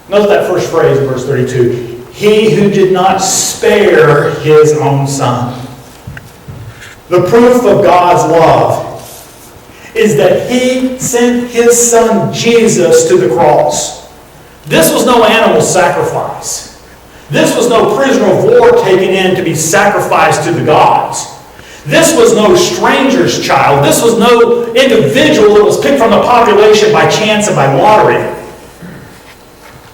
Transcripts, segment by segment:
Note that first phrase in verse 32. He who did not spare his own son. The proof of God's love is that he sent his son Jesus to the cross. This was no animal sacrifice. This was no prisoner of war taken in to be sacrificed to the gods. This was no stranger's child. This was no individual that was picked from the population by chance and by lottery.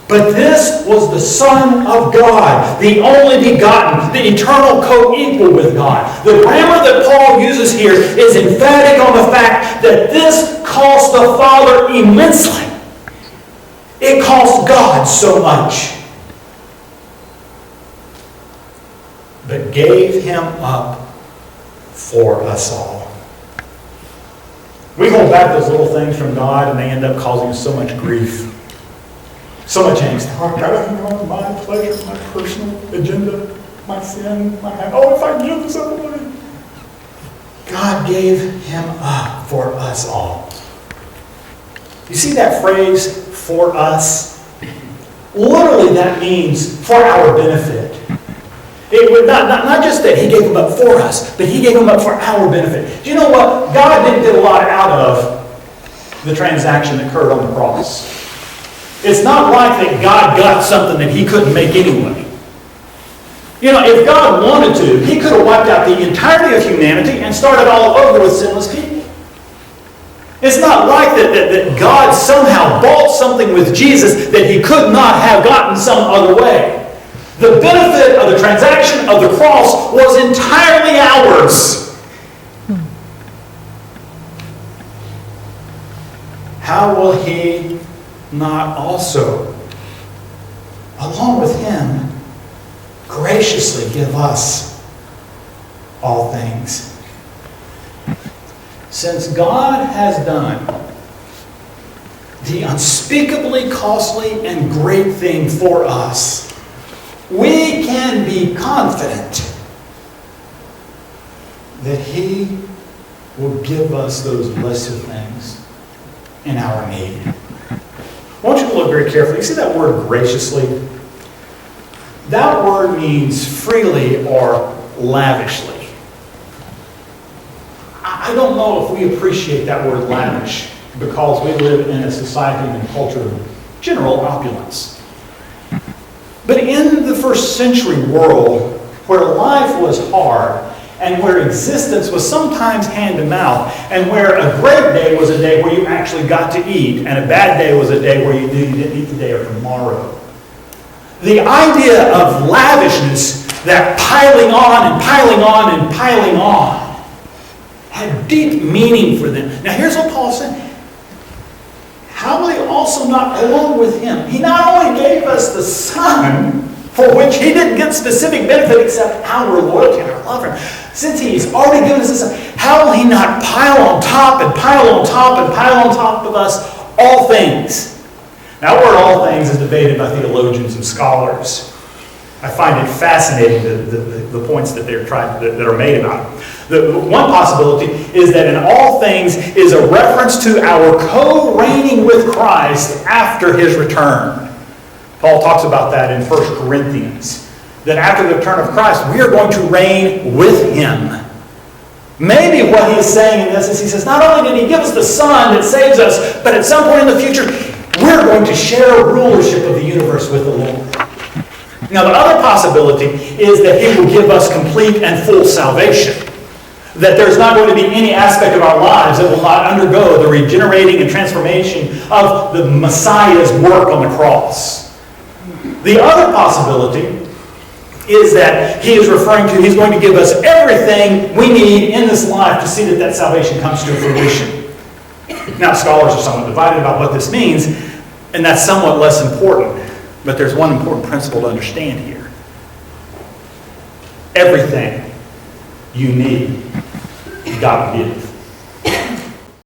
But this was the Son of God, the only begotten, the eternal co-equal with God. The grammar that Paul uses here is emphatic on the fact that this cost the Father immensely. It cost God so much. But gave him up for us all. We hold back those little things from God and they end up causing us so much grief. So much angst. Oh, God, my pleasure, my personal agenda, my sin, if I give this up away. God gave him up for us all. You see that phrase, for us? Literally that means for our benefit. It would not just that he gave him up for us, but he gave him up for our benefit. Do you know what? God didn't get a lot out of the transaction that occurred on the cross. It's not like that God got something that he couldn't make anyway. You know, if God wanted to, he could have wiped out the entirety of humanity and started all over with sinless people. It's not like that God somehow bought something with Jesus that he could not have gotten some other way. The benefit of the transaction of the cross was entirely ours. How will he not also, along with him, graciously give us all things? Since God has done the unspeakably costly and great thing for us, we can be confident that he will give us those lesser things in our need. I want you to look very carefully. You see that word graciously? That word means freely or lavishly. I don't know if we appreciate that word lavish because we live in a society and culture of general opulence. But in the first century world, where life was hard, and where existence was sometimes hand-to-mouth, and where a great day was a day where you actually got to eat, and a bad day was a day where you knew you didn't eat today or tomorrow. The idea of lavishness, that piling on and piling on and piling on, had deep meaning for them. Now here's what Paul said. How will he also not, along with him? He not only gave us the Son, for which he didn't get specific benefit except our loyalty and our love for him. Since he's already given us the Son, how will he not pile on top and pile on top and pile on top of us all things? Now, that word all things is debated by theologians and scholars. I find it fascinating, the points that that are made about it. The one possibility is that in all things is a reference to our co-reigning with Christ after his return. Paul talks about that in 1 Corinthians. That after the return of Christ, we are going to reign with him. Maybe what he is saying in this is he says, not only did he give us the Son that saves us, but at some point in the future, we're going to share rulership of the universe with the Lord. Now, the other possibility is that he will give us complete and full salvation. That there's not going to be any aspect of our lives that will not undergo the regenerating and transformation of the Messiah's work on the cross. The other possibility is that he is referring to, he's going to give us everything we need in this life to see that that salvation comes to fruition. Now, scholars are somewhat divided about what this means, and that's somewhat less important. But there's one important principle to understand here. Everything you need, God will give.